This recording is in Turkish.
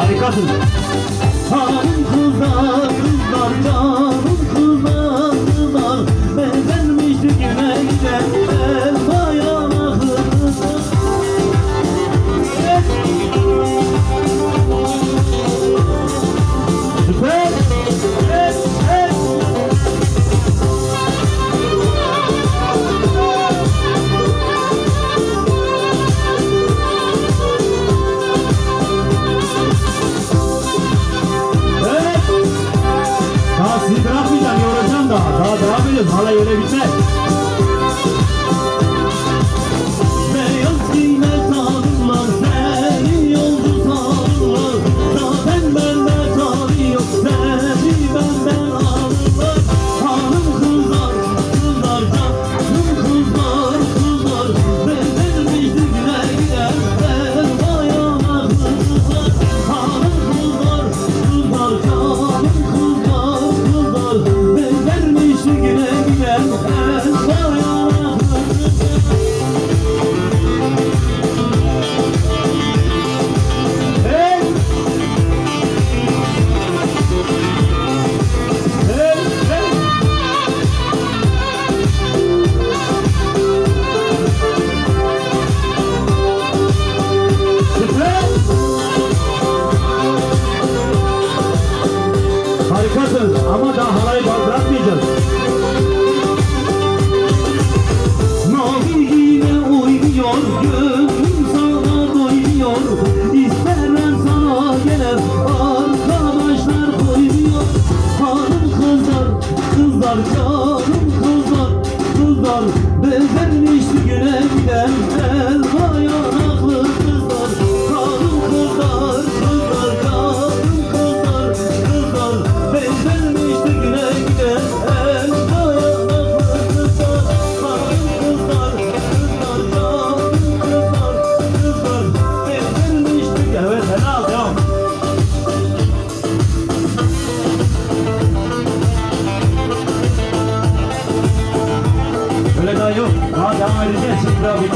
Harikasın. Hanım kızlar, kızlar, canım kızlar, kızlar, benzenmiştik yine giden bayana kızlar. Süper. Evet, evet. Daha sizi bırakmayacağım, yoracağım daha. Daha devam ediyoruz. Hala yere bitmez. Beyaz giyme tanrılar, seni yolcu tanrılar. Zaten bende tanrı yok, seni benden alırlar. Hanım kızlar, kızlar, canım kızlar, kızlar, benzenmiştik ne gider ben bayana kızlar. Hanım kızlar, kızlar, canım kızlar, kızlar, benzenmiştik ne gider ben bayana kızlar. Harikasın ama daha halayı bırakmayacağız. Mavi yine oynuyor, gönlüm sana doymuyor. İsterler sana gelen arkadaşlar koymuyor. Hanım kızlar, kızlar, canım kızlar, kızlar, benzenmişti güne giden el bayanaklı kızlar. Hanım kızlar, kızlar, canım kızlar, kızlar, benzenmişti güne giden el bayanaklı kızlar. Hanım kızlar, kızlar, canım kızlar, kızlar, benzenmişti. Evet, helal, devam. Öyle daha yok. Daha devam edeceğiz. Şimdi daha bir